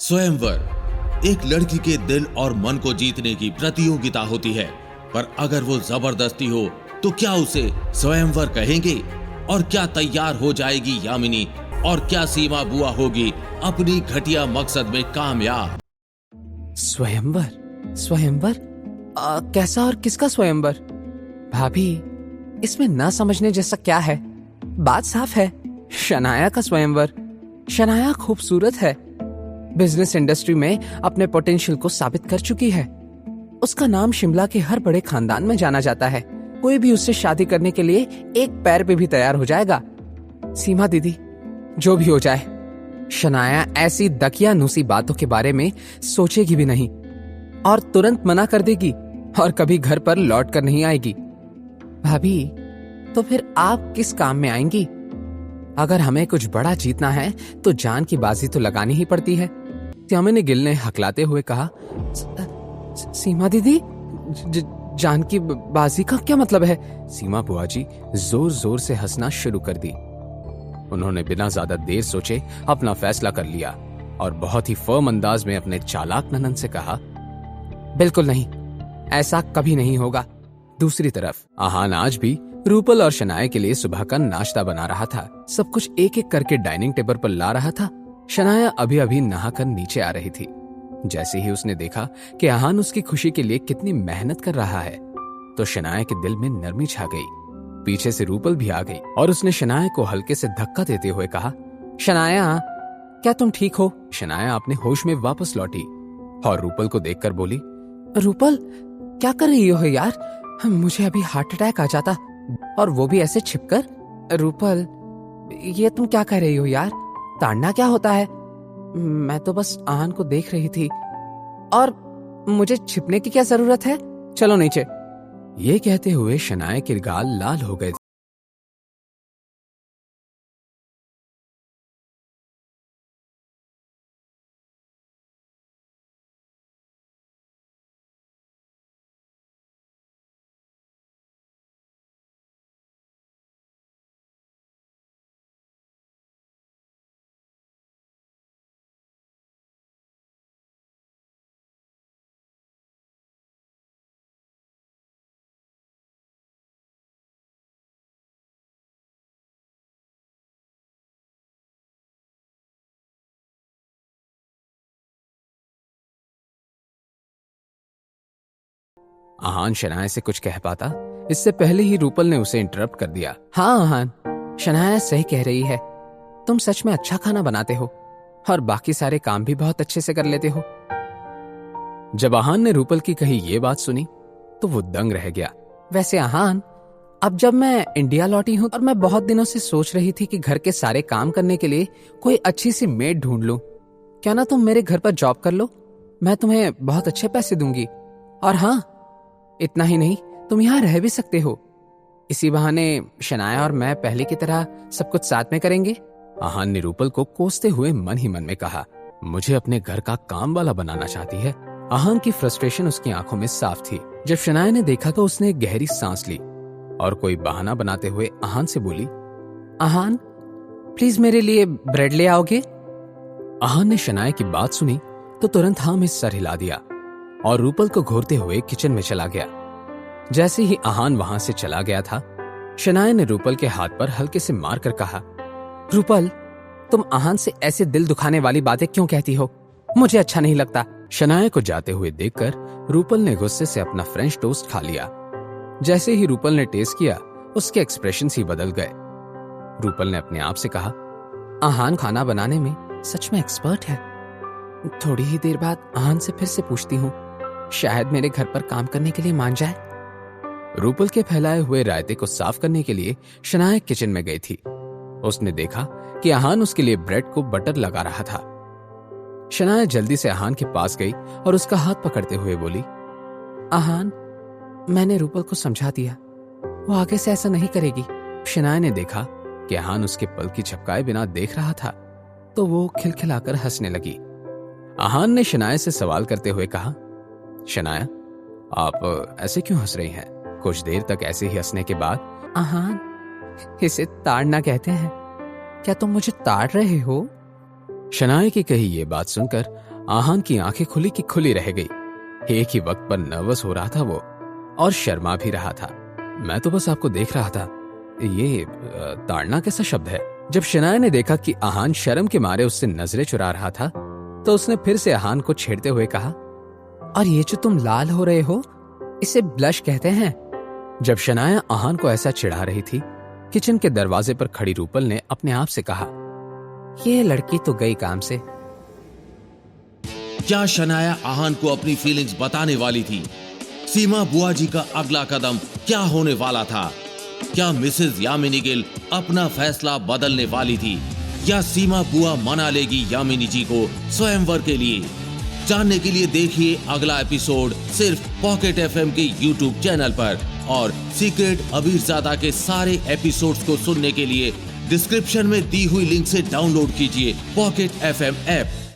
स्वयंवर एक लड़की के दिल और मन को जीतने की प्रतियोगिता होती है, पर अगर वो जबरदस्ती हो तो क्या उसे स्वयंवर कहेंगे? और क्या तैयार हो जाएगी यामिनी? और क्या सीमा बुआ होगी अपनी घटिया मकसद में कामयाब? स्वयंवर स्वयंवर कैसा और किसका स्वयंवर? भाभी, इसमें ना समझने जैसा क्या है? बात साफ है, शनाया का स्वयंवर। शनाया खूबसूरत है, बिजनेस इंडस्ट्री में अपने पोटेंशियल को साबित कर चुकी है। उसका नाम शिमला के हर बड़े खानदान में जाना जाता है। कोई भी उससे शादी करने के लिए एक पैर पे भी तैयार हो जाएगा। सीमा दीदी, जो भी हो जाए, शनाया ऐसी दकियानूसी बातों के बारे में सोचेगी भी नहीं और तुरंत मना कर देगी और कभी घर पर लौट कर नहीं आएगी। भाभी, तो फिर आप किस काम में आएंगी? अगर हमें कुछ बड़ा जीतना है तो जान की बाजी तो लगानी ही पड़ती है। यामिनी गिल ने हकलाते हुए कहा, सीमा दीदी, जान की बाजी का क्या मतलब है? सीमा बुआ जी जोर जोर से हंसना शुरू कर दी। उन्होंने बिना ज्यादा देर सोचे अपना फैसला कर लिया और बहुत ही फर्म अंदाज में अपने चालाक ननंद से कहा, बिल्कुल नहीं, ऐसा कभी नहीं होगा। दूसरी तरफ आहान आज भी रूपल और शनाया के लिए सुबह का नाश्ता बना रहा था। सब कुछ एक एक करके डाइनिंग टेबल पर ला रहा था। शनाया अभी अभी नहाकर नीचे आ रही थी। जैसे ही उसने देखा कि आहान उसकी खुशी के लिए कितनी मेहनत कर रहा है, तो शनाया के दिल में नरमी छा गई। पीछे से रूपल भी आ गई और उसने शनाया को हल्के से धक्का देते हुए कहा, शनाया, क्या तुम ठीक हो? शनाया अपने होश में वापस लौटी और रूपल को देखकर बोली, रूपल, क्या कर रही हो यार? मुझे अभी हार्ट अटैक आ जाता, और वो भी ऐसे छिपकर। रूपल, ये तुम क्या कह रही हो यार? ताड़ना क्या होता है? मैं तो बस आहान को देख रही थी, और मुझे छिपने की क्या जरूरत है? चलो नीचे। ये कहते हुए शनाया के गाल लाल हो गए। आहान शनाया से कुछ कह पाता, इससे पहले ही रूपल ने उसे इंटरप्ट कर दिया। हाँ आहान, शनाया सही कह रही है। तुम सच में अच्छा खाना बनाते हो और बाकी सारे काम भी बहुत अच्छे से कर लेते हो। जब आहान ने रूपल की कही ये बात सुनी तो वो दंग रह गया। वैसे आहान, अब जब मैं इंडिया लौटी हूं और मैं बहुत दिनों से सोच रही थी कि घर के सारे काम करने के लिए कोई अच्छी सी मेड ढूंढ लूं। क्या ना तुम मेरे घर पर जॉब कर लो? मैं तुम्हें बहुत अच्छे पैसे दूंगी। और हाँ, इतना ही नहीं, तुम यहाँ रह भी सकते हो। इसी बहाने शनाया और मैं पहले की तरह सब कुछ साथ में करेंगे। आहान ने रूपल को कोसते हुए मन ही मन में कहा, मुझे अपने घर का काम वाला बनाना चाहती है। आहान की फ्रस्ट्रेशन उसकी आंखों में साफ थी। जब शनाया ने देखा तो उसने एक गहरी सांस ली और कोई बहाना बनाते हुए आहान से बोली, आहान, प्लीज मेरे लिए ब्रेड ले आओगे? आहान ने शनाया की बात सुनी तो तुरंत हाँ में सर हिला दिया और रूपल को घूरते हुए किचन में चला गया। जैसे ही आहान वहां से चला गया था, शनाया ने रूपल के हाथ पर हल्के से मार कर कहा, रूपल, तुम आहान से ऐसे दिल दुखाने वाली बातें क्यों कहती हो? मुझे अच्छा नहीं लगता। शनाया को जाते हुए देखकर रूपल ने गुस्से से अपना फ्रेंच टोस्ट खा लिया। जैसे ही रूपल ने टेस्ट किया, उसके एक्सप्रेशन ही बदल गए। रूपल ने अपने आप से कहा, आहान खाना बनाने में सच में एक्सपर्ट है। थोड़ी ही देर बाद आहान से फिर से पूछती हूँ, शायद मेरे घर पर काम करने के लिए मान जाए। रूपल के फैलाए हुए रायते को साफ करने के लिए शनाया किचन में गई थी। उसने देखा कि आहान उसके लिए ब्रेड को बटर लगा रहा था। शनाया जल्दी से आहान के पास गई और उसका हाथ पकड़ते हुए बोली, आहान, मैंने रूपल को समझा दिया, वो आगे से ऐसा नहीं करेगी। शनाया ने देखा कि आहान उसके पलकी झपकाए बिना देख रहा था तो वो खिलखिलाकर हंसने लगी। आहान ने शनाया से सवाल करते हुए कहा, शनाया, आप ऐसे क्यों हंस रही हैं? कुछ देर तक ऐसे ही हंसने के बाद, आहान, इसे ताड़ना कहते हैं। क्या तुम मुझे ताड़ रहे हो? शनाया की कही ये बात सुनकर आहान की आंखें खुली की खुली रह गई। एक ही वक्त पर नर्वस हो रहा था वो, और शर्मा भी रहा था। मैं तो बस आपको देख रहा था। ये ताड़ना कैसा शब्द है? जब शनाया ने देखा कि आहान शर्म के मारे उससे नजरें चुरा रहा था, तो उसने फिर से आहान को छेड़ते हुए कहा, और ये जो तुम लाल हो रहे हो, इसे ब्लश कहते हैं। जब शनाया आहान को ऐसा चिढ़ा रही थी, किचन के दरवाजे पर खड़ी रूपल ने अपने आप से कहा, ये लड़की तो गई काम से। क्या शनाया आहान को अपनी फीलिंग्स बताने वाली थी? सीमा बुआ जी का अगला कदम क्या होने वाला था? क्या मिसेस यामिनी गिल अपना फैसला बदलने वाली थी, या सीमा बुआ मना लेगी यामिनी जी को स्वयंवर के लिए? जानने के लिए देखिए अगला एपिसोड सिर्फ पॉकेट एफएम के यूट्यूब चैनल पर। और सीक्रेट अबीरजादा के सारे एपिसोड्स को सुनने के लिए डिस्क्रिप्शन में दी हुई लिंक से डाउनलोड कीजिए पॉकेट एफएम ऐप।